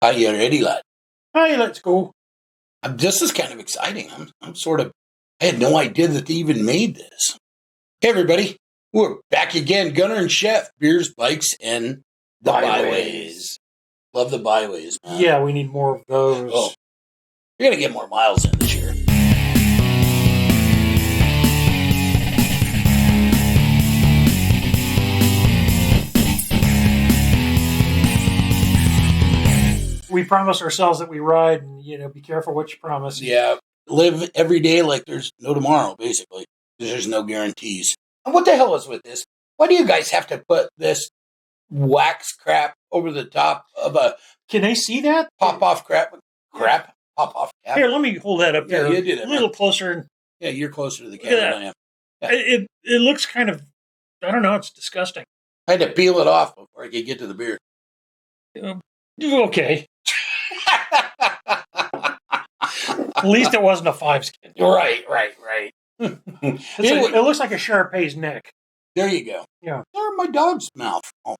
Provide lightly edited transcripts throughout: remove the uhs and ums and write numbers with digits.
How you ready, lad? Hey, let's go. This is kind of exciting. I had no idea that they even made this. Hey, everybody. We're back again. Gunner and Chef, beers, bikes, and the Byways. Love the Byways, man. Yeah, we need more of those. Oh, we're going to get more miles in this year. We promise ourselves that we ride and, be careful what you promise. Yeah, live every day like there's no tomorrow, basically. Because there's no guarantees. And what the hell is with this? Why do you guys have to put this wax crap over the top of a... Can they see that? Pop-off crap? Pop-off cap? Here, let me hold that up there. You did it, a little closer. Yeah, you're closer to the camera than I am. Yeah. It looks kind of, I don't know, it's disgusting. I had to peel it off before I could get to the beer. Okay. At least it wasn't a 5-skin. Right. It looks like a Shar-Pei's neck. There you go. Yeah. They're my dog's mouth. Oh.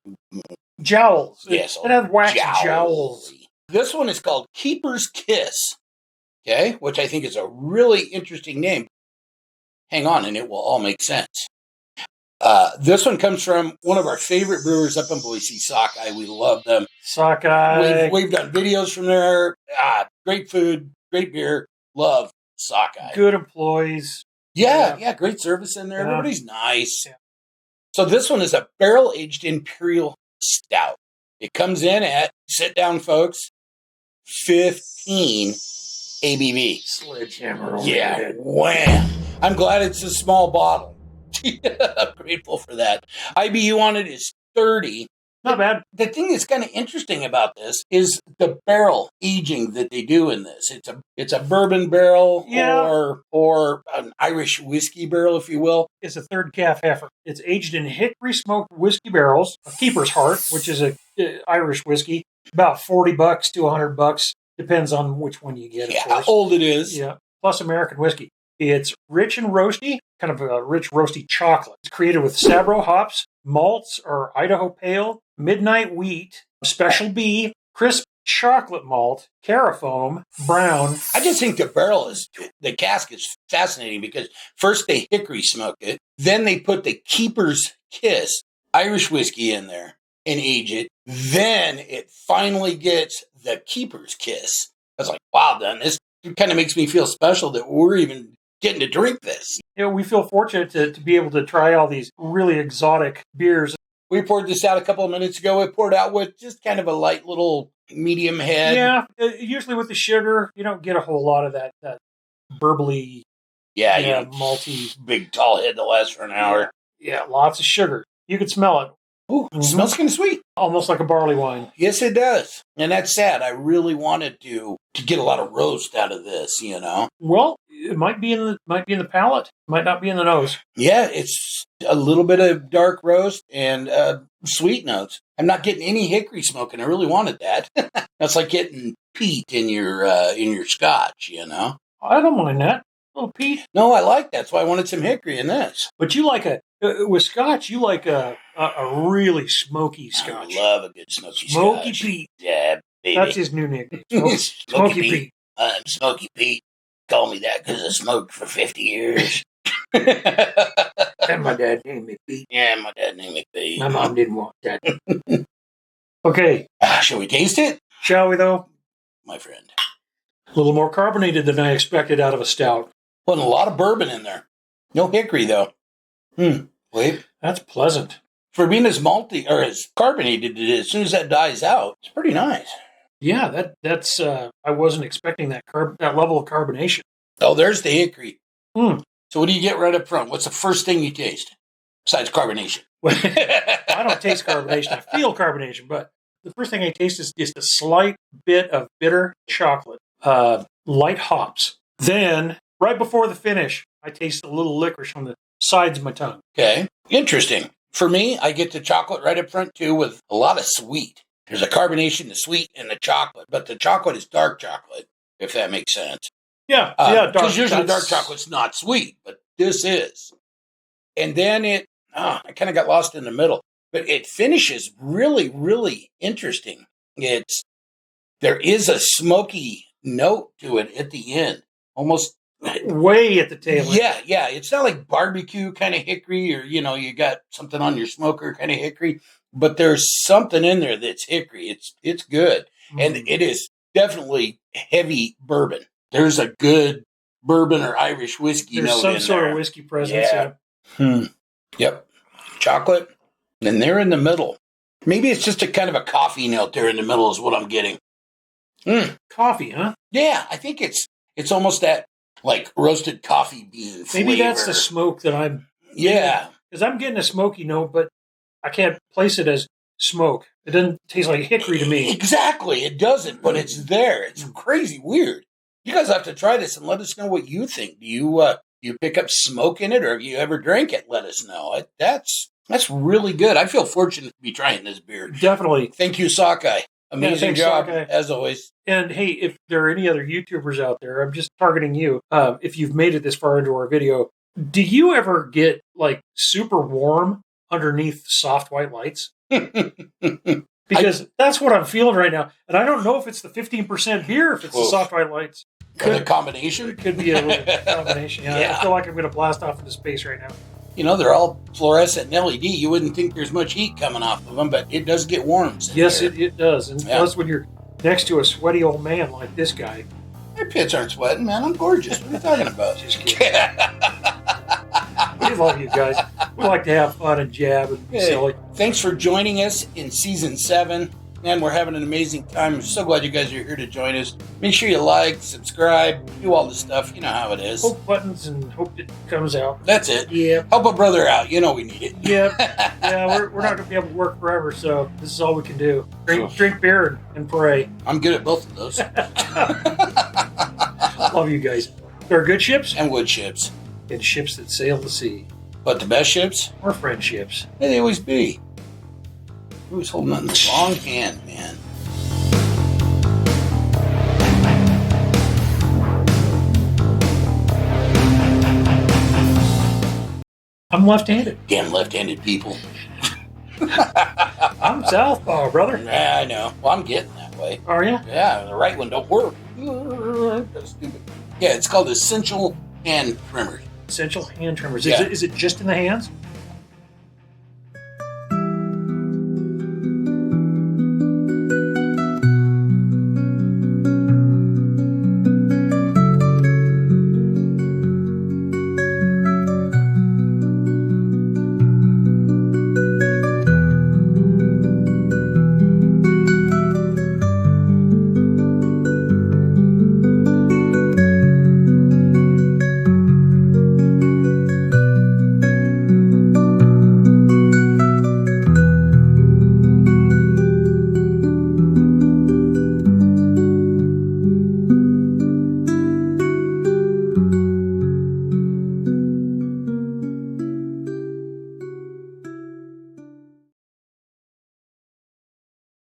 Jowls. Yes. It has wax jowls. This one is called Keeper's Kiss. Okay, which I think is a really interesting name. Hang on, and it will all make sense. This one comes from one of our favorite brewers up in Boise, Sockeye. We love them. Sockeye. We've done videos from there. Great food, great beer. Love Sockeye. Good employees. Yeah, great service in there. Yeah. Everybody's nice. Yeah. So this one is a barrel-aged Imperial Stout. It comes in at, sit down, folks, 15 ABV. Sledgehammer. Yeah, wham. I'm glad it's a small bottle. I'm grateful for that. IBU on it is 30. Not bad. The thing that's kind of interesting about this is the barrel aging that they do in this. It's a bourbon barrel or an Irish whiskey barrel, if you will. It's a third calf heifer. It's aged in hickory smoked whiskey barrels, a Keeper's Heart, which is a Irish whiskey, about $40 to $100, depends on which one you get. Of course. How old it is. Yeah, plus American whiskey. It's rich and roasty, kind of a rich roasty chocolate. It's created with Sabro Hops, Malts or Idaho Pale, Midnight Wheat, Spc B, crisp Chocolate Malt, Carafoam, Brown. I just think the cask is fascinating because first they hickory smoke it, then they put the Keeper's Kiss Irish whiskey in there and age it. Then it finally gets the Keeper's Kiss. I was like, wow, then this kind of makes me feel special that we're even getting to drink this. We feel fortunate to be able to try all these really exotic beers. We poured this out a couple of minutes ago. It poured out with just kind of a light little medium head. Yeah, usually with the sugar, you don't get a whole lot of that burbly, malty. Big tall head that lasts for an hour. Yeah, lots of sugar. You could smell it. Ooh, it smells kind of sweet. Almost like a barley wine. Yes, it does. And that's sad. I really wanted to get a lot of roast out of this, Well, it might be in the palate. Might not be in the nose. Yeah, it's a little bit of dark roast and sweet notes. I'm not getting any hickory smoke, and I really wanted that. That's like getting peat in your scotch, I don't mind that. A little peat. No, I like that. That's why I wanted some hickory in this. But you like with scotch, you like a really smoky scotch. I love a good smoky scotch. Smoky Pete. Yeah, baby. That's his new nickname. Smoky Pete. I'm Smoky Pete. Call me that because I smoked for 50 years. And my dad named me Pete. Yeah, my dad named me Pete. My mom didn't want that. Okay. Shall we taste it? Shall we, though? My friend. A little more carbonated than I expected out of a stout. Putting a lot of bourbon in there. No hickory, though. Wait. That's pleasant. For being as malty or as carbonated as soon as that dies out, it's pretty nice. Yeah, that's. I wasn't expecting that level of carbonation. Oh, there's the hickory. So what do you get right up front? What's the first thing you taste besides carbonation? I don't taste carbonation. I feel carbonation, but the first thing I taste is just a slight bit of bitter chocolate, light hops. Then, right before the finish, I taste a little licorice on the sides of my tongue. Okay, interesting. For me, I get the chocolate right up front too with a lot of sweet. There's a carbonation, the sweet, and the chocolate. But the chocolate is dark chocolate, if that makes sense. Yeah, dark. Because usually dark chocolate's not sweet, but this is. And then I kind of got lost in the middle. But it finishes really, really interesting. It's there is a smoky note to it at the end, almost way at the tail end. Yeah. It's not like barbecue kind of hickory, or you got something on your smoker kind of hickory, but there's something in there that's hickory. It's good, and it is definitely heavy bourbon. There's a good bourbon or Irish whiskey. There's some sort of whiskey presence. Yeah. Yep. Chocolate, and they're in the middle. Maybe it's just a kind of a coffee note there in the middle is what I'm getting. Coffee, huh? Yeah, I think it's almost that like roasted coffee bean flavor. Maybe that's the smoke that I'm... Yeah. Because I'm getting a smoky note, but I can't place it as smoke. It doesn't taste like hickory to me. Exactly. It doesn't, but it's there. It's crazy weird. You guys have to try this and let us know what you think. Do you pick up smoke in it, or have you ever drank it? Let us know. That's really good. I feel fortunate to be trying this beer. Definitely. Thank you, Sockeye. Amazing job, Sockeye. as always. And hey, if there are any other YouTubers out there, I'm just targeting you. If you've made it this far into our video, do you ever get like super warm underneath soft white lights? Because that's what I'm feeling right now. And I don't know if it's the 15% beer, if it's the soft white lights. The combination? It could be a little combination. Yeah. I feel like I'm going to blast off into space right now. They're all fluorescent and LED. You wouldn't think there's much heat coming off of them, but it does get warm. Yes, it does. And plus, when you're next to a sweaty old man like this guy. My pits aren't sweating, man. I'm gorgeous. What are you talking about? Just kidding. We love you guys. We like to have fun and jab and be silly. Thanks for joining us in Season 7. Man, we're having an amazing time. I'm so glad you guys are here to join us. Make sure you like, subscribe, do all the stuff. You know how it is. Hope buttons and hope it comes out. That's it. Yeah. Help a brother out. We need it. Yeah. We're not going to be able to work forever, so this is all we can do. Drink beer and pray. I'm good at both of those. Love you guys. There are good ships. And wood ships. And ships that sail the sea. But the best ships? Or friendships. They always be. Who's holding on this long hand, man? I'm left-handed. Damn left-handed people. I'm southpaw, brother. Yeah, I know. Well, I'm getting that way. Are you? Yeah, the right one don't work. That's stupid. Yeah, it's called Essential Hand Trimmers. Essential hand trimmers. Yeah. Is it just in the hands?